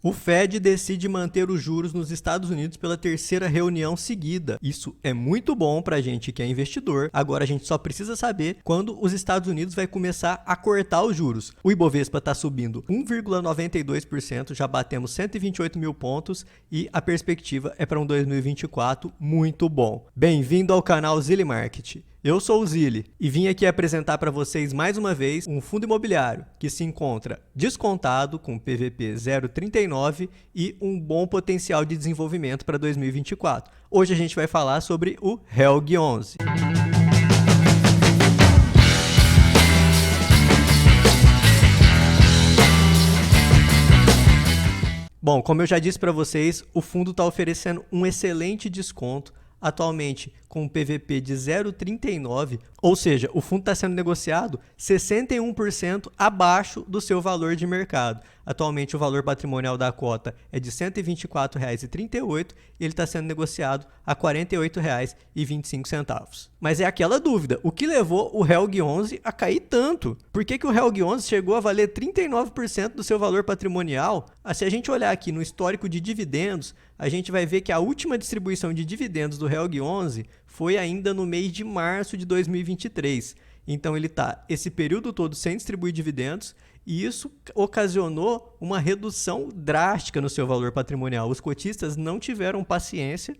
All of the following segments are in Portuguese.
O Fed decide manter os juros nos Estados Unidos pela terceira reunião seguida. Isso é muito bom para a gente que é investidor. Agora a gente só precisa saber quando os Estados Unidos vai começar a cortar os juros. O Ibovespa está subindo 1,92%, já batemos 128 mil pontos e a perspectiva é para um 2024 muito bom. Bem-vindo ao canal Zilli Market. Eu sou o Zilli e vim aqui apresentar para vocês mais uma vez um fundo imobiliário que se encontra descontado com PVP 0,39 e um bom potencial de desenvolvimento para 2024. Hoje a gente vai falar sobre o HELG 11. Bom, como eu já disse para vocês, o fundo está oferecendo um excelente desconto, atualmente com um PVP de 0,39, ou seja, o fundo está sendo negociado 61% abaixo do seu valor de mercado. Atualmente o valor patrimonial da cota é de R$ 124,38 e ele está sendo negociado a R$ 48,25. Mas é aquela dúvida, o que levou o HELG 11 a cair tanto? Por que o HELG 11 chegou a valer 39% do seu valor patrimonial? Se a gente olhar aqui no histórico de dividendos, a gente vai ver que a última distribuição de dividendos do HELG 11 foi ainda no mês de março de 2023. Então ele está esse período todo sem distribuir dividendos e isso ocasionou uma redução drástica no seu valor patrimonial. Os cotistas não tiveram paciência,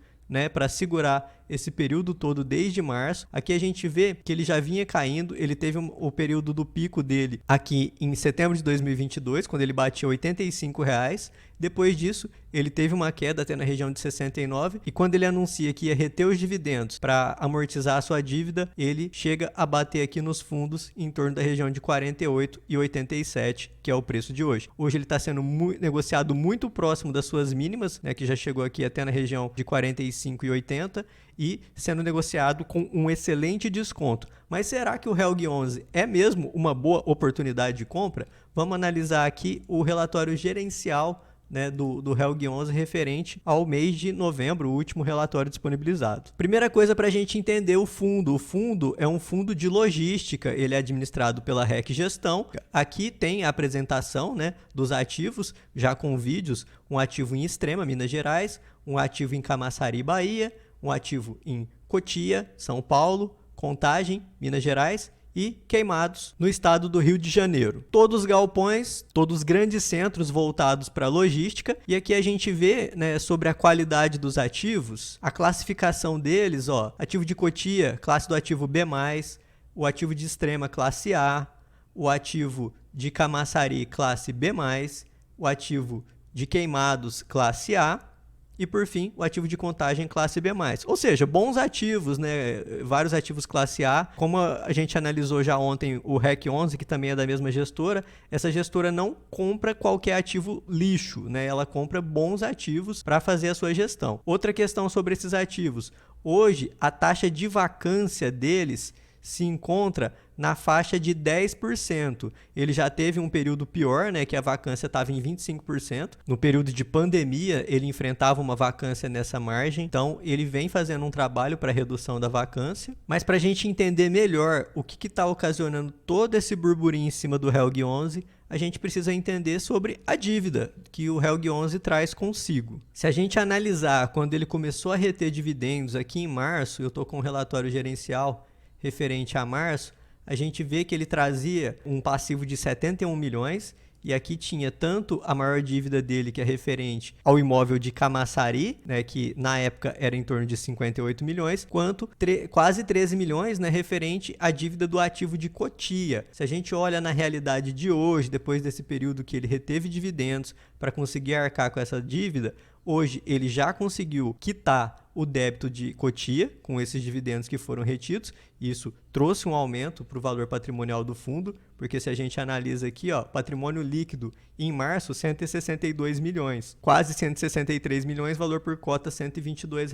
para segurar esse período todo desde março. Aqui a gente vê que ele já vinha caindo, ele teve o período do pico dele aqui em setembro de 2022, quando ele batia R$ 85. Depois disso, ele teve uma queda até na região de 69 e quando ele anuncia que ia reter os dividendos para amortizar a sua dívida, ele chega a bater aqui nos fundos em torno da região de 48,87, que é o preço de hoje. Hoje ele está sendo negociado muito próximo das suas mínimas, que já chegou aqui até na região de 45,80 e sendo negociado com um excelente desconto. Mas será que o HELG 11 é mesmo uma boa oportunidade de compra? Vamos analisar aqui o relatório gerencial do HELG 11 referente ao mês de novembro, o último relatório disponibilizado. Primeira coisa para a gente entender o fundo é um fundo de logística, ele é administrado pela REC Gestão. Aqui tem a apresentação dos ativos, já com vídeos, um ativo em Extrema, Minas Gerais, um ativo em Camaçari, Bahia, um ativo em Cotia, São Paulo, Contagem, Minas Gerais e Queimados, no estado do Rio de Janeiro. Todos galpões, todos grandes centros voltados para a logística. E aqui a gente vê sobre a qualidade dos ativos, a classificação deles, ativo de Cotia, classe do ativo B+, o ativo de Extrema, classe A, o ativo de Camaçari, classe B+, o ativo de Queimados, classe A, e, por fim, o ativo de Contagem classe B+. Ou seja, bons ativos, vários ativos classe A. Como a gente analisou já ontem o REC 11, que também é da mesma gestora, essa gestora não compra qualquer ativo lixo, ela compra bons ativos para fazer a sua gestão. Outra questão sobre esses ativos. Hoje, a taxa de vacância deles se encontra na faixa de 10%. Ele já teve um período pior, que a vacância estava em 25%. No período de pandemia, ele enfrentava uma vacância nessa margem. Então, ele vem fazendo um trabalho para redução da vacância. Mas para a gente entender melhor o que está ocasionando todo esse burburinho em cima do HELG 11, a gente precisa entender sobre a dívida que o HELG 11 traz consigo. Se a gente analisar quando ele começou a reter dividendos aqui em março, eu estou com um relatório gerencial referente a março, a gente vê que ele trazia um passivo de 71 milhões e aqui tinha tanto a maior dívida dele, que é referente ao imóvel de Camaçari, que na época era em torno de 58 milhões, quanto quase 13 milhões referente à dívida do ativo de Cotia. Se a gente olha na realidade de hoje, depois desse período que ele reteve dividendos para conseguir arcar com essa dívida, hoje ele já conseguiu quitar o débito de Cotia com esses dividendos que foram retidos. Isso trouxe um aumento para o valor patrimonial do fundo, porque se a gente analisa aqui, patrimônio líquido em março, 162 milhões, quase 163 milhões, valor por cota R$ 122.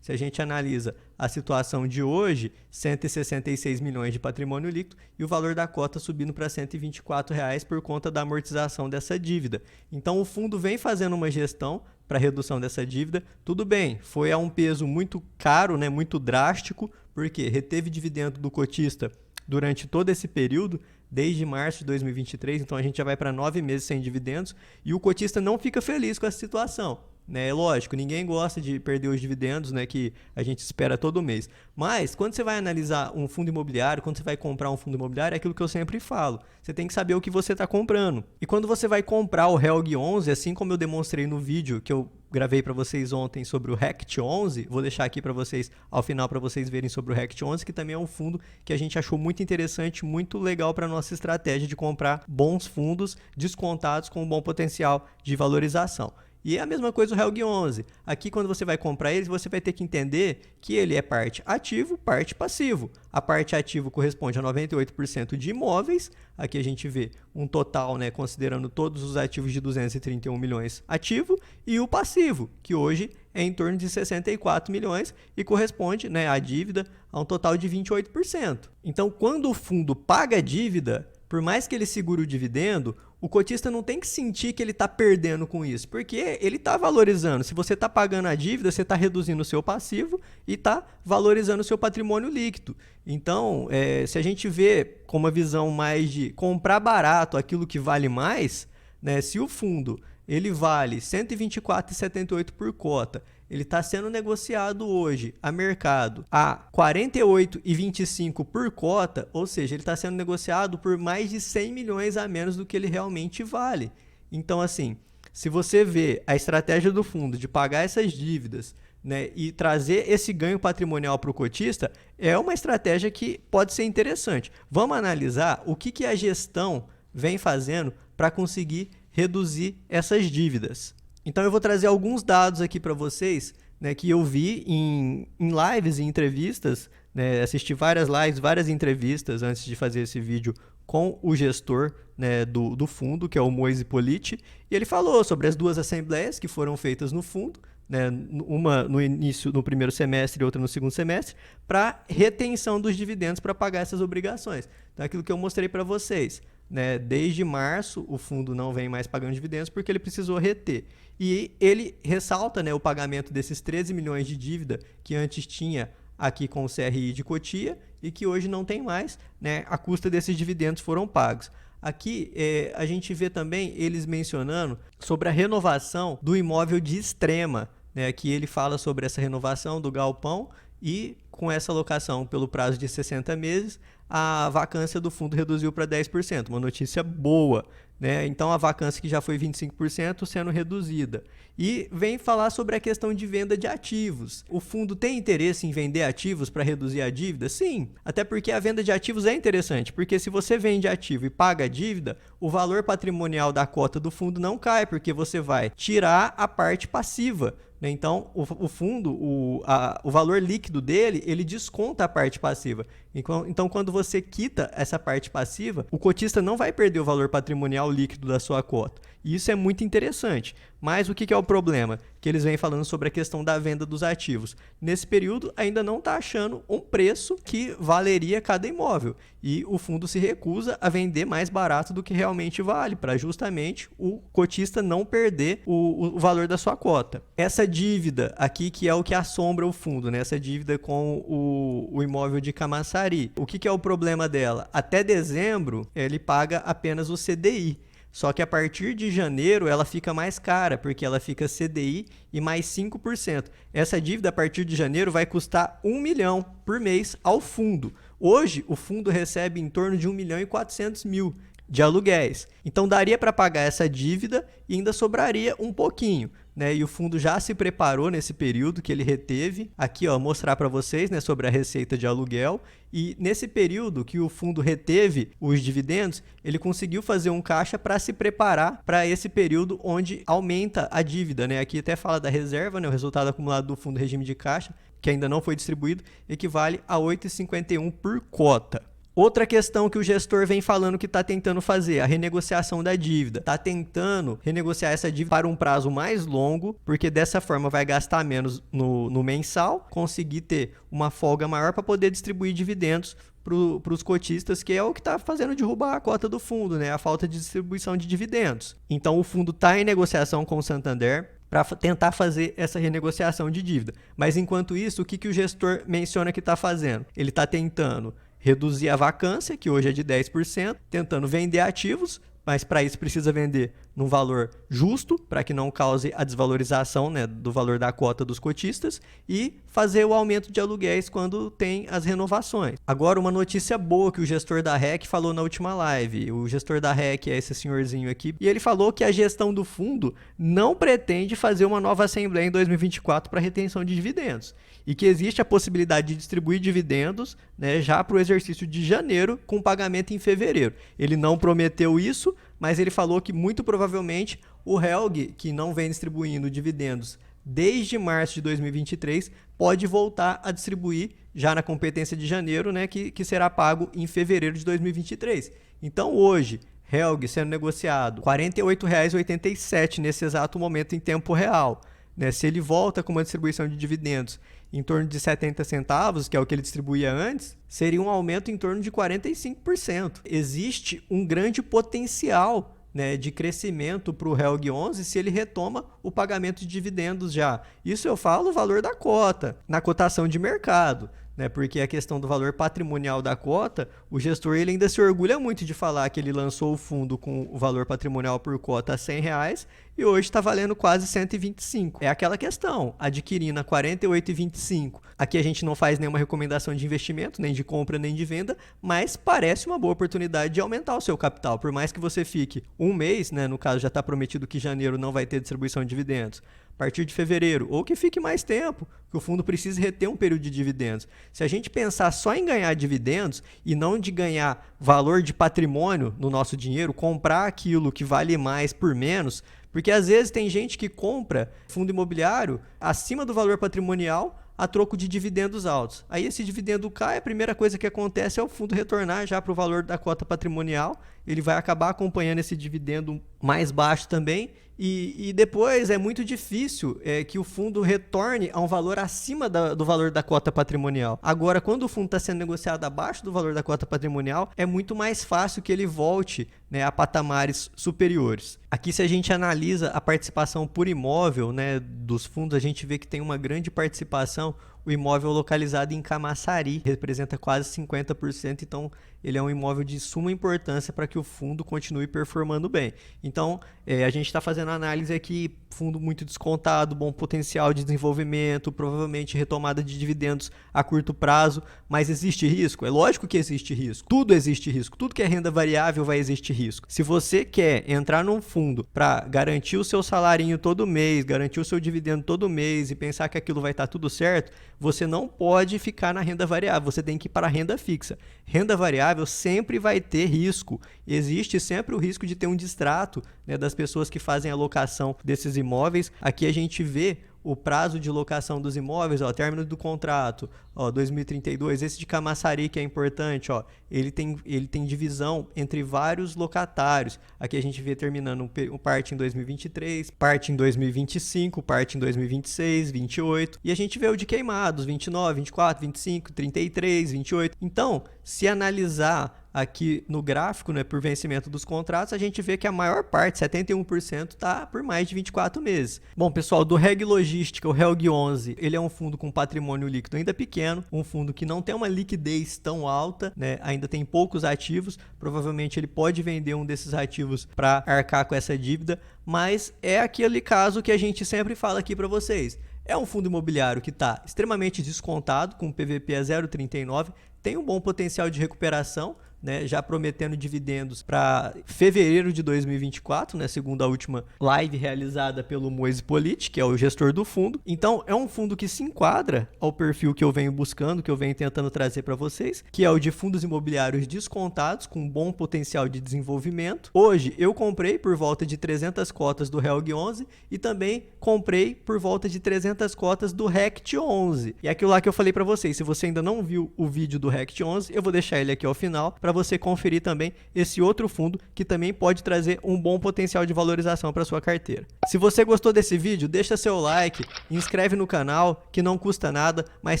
Se a gente analisa a situação de hoje, 166 milhões de patrimônio líquido e o valor da cota subindo para R$ 124 por conta da amortização dessa dívida. Então o fundo vem fazendo uma gestão para redução dessa dívida. Tudo bem, foi a um peso muito caro, muito drástico, porque reteve dividendo do cotista durante todo esse período, desde março de 2023, então a gente já vai para 9 meses sem dividendos, e o cotista não fica feliz com essa situação. Né? Lógico, ninguém gosta de perder os dividendos, né, que a gente espera todo mês. Mas, quando você vai analisar um fundo imobiliário, quando você vai comprar um fundo imobiliário, é aquilo que eu sempre falo. Você tem que saber o que você está comprando. E quando você vai comprar o HELG 11, assim como eu demonstrei no vídeo que eu gravei para vocês ontem sobre o RECT 11, vou deixar aqui para vocês, ao final, para vocês verem sobre o RECT 11, que também é um fundo que a gente achou muito interessante, muito legal para a nossa estratégia de comprar bons fundos descontados com um bom potencial de valorização. E é a mesma coisa o HELG 11. Aqui, quando você vai comprar eles, você vai ter que entender que ele é parte ativo, parte passivo. A parte ativo corresponde a 98% de imóveis. Aqui a gente vê um total, né, considerando todos os ativos de 231 milhões ativo. E o passivo, que hoje é em torno de 64 milhões e corresponde, né, à dívida a um total de 28%. Então, quando o fundo paga a dívida, por mais que ele segure o dividendo, o cotista não tem que sentir que ele está perdendo com isso, porque ele está valorizando. Se você está pagando a dívida, você está reduzindo o seu passivo e está valorizando o seu patrimônio líquido. Então, se a gente vê com uma visão mais de comprar barato aquilo que vale mais, né, se o fundo ele vale R$ 124,78 por cota, ele está sendo negociado hoje a mercado a R$ 48,25 por cota, ou seja, ele está sendo negociado por mais de 100 milhões a menos do que ele realmente vale. Então, assim, se você vê a estratégia do fundo de pagar essas dívidas, né, e trazer esse ganho patrimonial para o cotista, é uma estratégia que pode ser interessante. Vamos analisar o que a gestão vem fazendo para conseguir reduzir essas dívidas. Então eu vou trazer alguns dados aqui para vocês, né, que eu vi em lives e entrevistas, né, assisti várias lives, várias entrevistas antes de fazer esse vídeo com o gestor, né, do fundo, que é o Moise Politi, e ele falou sobre as duas assembleias que foram feitas no fundo, né, uma no início, no primeiro semestre e outra no segundo semestre, para retenção dos dividendos para pagar essas obrigações. Então aquilo que eu mostrei para vocês. Né, desde março, o fundo não vem mais pagando dividendos porque ele precisou reter. E ele ressalta, né, o pagamento desses 13 milhões de dívida que antes tinha aqui com o CRI de Cotia e que hoje não tem mais, né, a custa desses dividendos foram pagos. Aqui a gente vê também eles mencionando sobre a renovação do imóvel de Extrema. Né, aqui ele fala sobre essa renovação do galpão e com essa locação pelo prazo de 60 meses, a vacância do fundo reduziu para 10%, uma notícia boa. Né? Então, a vacância que já foi 25% sendo reduzida. E vem falar sobre a questão de venda de ativos. O fundo tem interesse em vender ativos para reduzir a dívida? Sim, até porque a venda de ativos é interessante, porque se você vende ativo e paga a dívida, o valor patrimonial da cota do fundo não cai, porque você vai tirar a parte passiva. Então, o fundo, o valor líquido dele, ele desconta a parte passiva. Então, quando você quita essa parte passiva, o cotista não vai perder o valor patrimonial líquido da sua cota. E isso é muito interessante. Mas o que é o problema? Que eles vêm falando sobre a questão da venda dos ativos. Nesse período, ainda não está achando um preço que valeria cada imóvel. E o fundo se recusa a vender mais barato do que realmente vale, para justamente o cotista não perder o valor da sua cota. Essa dívida aqui, que é o que assombra o fundo, né? Essa dívida com o imóvel de Camaçari. O que é o problema dela? Até dezembro, ele paga apenas o CDI. Só que a partir de janeiro ela fica mais cara, porque ela fica CDI e mais 5%. Essa dívida a partir de janeiro vai custar R$ 1 milhão por mês ao fundo. Hoje o fundo recebe em torno de 1.400.000 de aluguéis. Então daria para pagar essa dívida e ainda sobraria um pouquinho. Né? E o fundo já se preparou nesse período que ele reteve. Aqui, ó, mostrar para vocês, né, sobre a receita de aluguel. E nesse período que o fundo reteve os dividendos, ele conseguiu fazer um caixa para se preparar para esse período onde aumenta a dívida. Né? Aqui até fala da reserva, né? O resultado acumulado do fundo regime de caixa, que ainda não foi distribuído, equivale a R$ 8,51 por cota. Outra questão que o gestor vem falando que está tentando fazer, a renegociação da dívida. Está tentando renegociar essa dívida para um prazo mais longo, porque dessa forma vai gastar menos no mensal, conseguir ter uma folga maior para poder distribuir dividendos para os cotistas, que é o que está fazendo derrubar a cota do fundo, né? A falta de distribuição de dividendos. Então o fundo está em negociação com o Santander para tentar fazer essa renegociação de dívida. Mas enquanto isso, o que o gestor menciona que está fazendo? Ele está tentando reduzir a vacância, que hoje é de 10%, tentando vender ativos, mas para isso precisa vender num valor justo, para que não cause a desvalorização, né, do valor da cota dos cotistas, e fazer o aumento de aluguéis quando tem as renovações. Agora, uma notícia boa que o gestor da REC falou na última live. O gestor da REC é esse senhorzinho aqui, e ele falou que a gestão do fundo não pretende fazer uma nova assembleia em 2024 para retenção de dividendos, e que existe a possibilidade de distribuir dividendos, né, já para o exercício de janeiro, com pagamento em fevereiro. Ele não prometeu isso, mas ele falou que muito provavelmente o Helg, que não vem distribuindo dividendos desde março de 2023, pode voltar a distribuir já na competência de janeiro, né, que será pago em fevereiro de 2023. Então hoje, Helg sendo negociado R$ 48,87 nesse exato momento em tempo real. Né? Se ele volta com uma distribuição de dividendos em torno de 70 centavos, que é o que ele distribuía antes, seria um aumento em torno de 45%. Existe um grande potencial, né, de crescimento para o Helg 11 se ele retoma o pagamento de dividendos já. Isso eu falo o valor da cota, na cotação de mercado. Né, porque a questão do valor patrimonial da cota, o gestor ele ainda se orgulha muito de falar que ele lançou o fundo com o valor patrimonial por cota a R$100 e hoje está valendo quase 125. É aquela questão, adquirindo a R$ 48,25. Aqui a gente não faz nenhuma recomendação de investimento, nem de compra, nem de venda, mas parece uma boa oportunidade de aumentar o seu capital. Por mais que você fique um mês, né, no caso já está prometido que janeiro não vai ter distribuição de dividendos, a partir de fevereiro, ou que fique mais tempo, que o fundo precise reter um período de dividendos. Se a gente pensar só em ganhar dividendos e não de ganhar valor de patrimônio no nosso dinheiro, comprar aquilo que vale mais por menos, porque às vezes tem gente que compra fundo imobiliário acima do valor patrimonial a troco de dividendos altos. Aí esse dividendo cai, a primeira coisa que acontece é o fundo retornar já para o valor da cota patrimonial, ele vai acabar acompanhando esse dividendo mais baixo também, e depois é muito difícil que o fundo retorne a um valor acima do valor da cota patrimonial. Agora, quando o fundo está sendo negociado abaixo do valor da cota patrimonial, é muito mais fácil que ele volte, né, a patamares superiores. Aqui, se a gente analisa a participação por imóvel, né, dos fundos, a gente vê que tem uma grande participação. O imóvel localizado em Camaçari representa quase 50%, então ele é um imóvel de suma importância para que o fundo continue performando bem. Então, a gente está fazendo análise aqui, fundo muito descontado, bom potencial de desenvolvimento, provavelmente retomada de dividendos a curto prazo, mas existe risco? É lógico que existe risco. Tudo existe risco. Tudo que é renda variável vai existir risco. Se você quer entrar num fundo para garantir o seu salarinho todo mês, garantir o seu dividendo todo mês e pensar que aquilo vai estar tudo certo, você não pode ficar na renda variável, você tem que ir para a renda fixa. Renda variável sempre vai ter risco. Existe sempre o risco de ter um distrato, né, das pessoas que fazem a locação desses imóveis. Aqui a gente vê o prazo de locação dos imóveis, ó, término do contrato, ó, 2032, esse de Camaçari que é importante, ó, ele tem divisão entre vários locatários. Aqui a gente vê terminando parte em 2023, parte em 2025, parte em 2026, 28, e a gente vê o de queimados, 29, 24, 25, 33, 28. Então, se analisar aqui no gráfico, né, por vencimento dos contratos, a gente vê que a maior parte, 71%, está por mais de 24 meses. Bom, pessoal, do Reg Logística, o Helg 11, ele é um fundo com patrimônio líquido ainda pequeno, um fundo que não tem uma liquidez tão alta, né, ainda tem poucos ativos, provavelmente ele pode vender um desses ativos para arcar com essa dívida, mas é aquele caso que a gente sempre fala aqui para vocês. É um fundo imobiliário que está extremamente descontado, com PVP a 0,39, tem um bom potencial de recuperação, né, já prometendo dividendos para fevereiro de 2024, né, segundo a última live realizada pelo Moise Politi, que é o gestor do fundo. Então, é um fundo que se enquadra ao perfil que eu venho buscando, que eu venho tentando trazer para vocês, que é o de fundos imobiliários descontados, com bom potencial de desenvolvimento. Hoje, eu comprei por volta de 300 cotas do Helg 11 e também comprei por volta de 300 cotas do RECT 11. E aquilo lá que eu falei para vocês, se você ainda não viu o vídeo do RECT 11, eu vou deixar ele aqui ao final, para você conferir também esse outro fundo que também pode trazer um bom potencial de valorização para sua carteira. Se você gostou desse vídeo, deixa seu like, inscreve no canal, que não custa nada, mas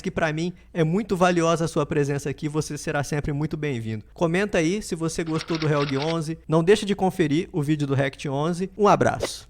que para mim é muito valiosa a sua presença aqui, você será sempre muito bem-vindo. Comenta aí se você gostou do Helg 11, não deixa de conferir o vídeo do RECT 11. Um abraço!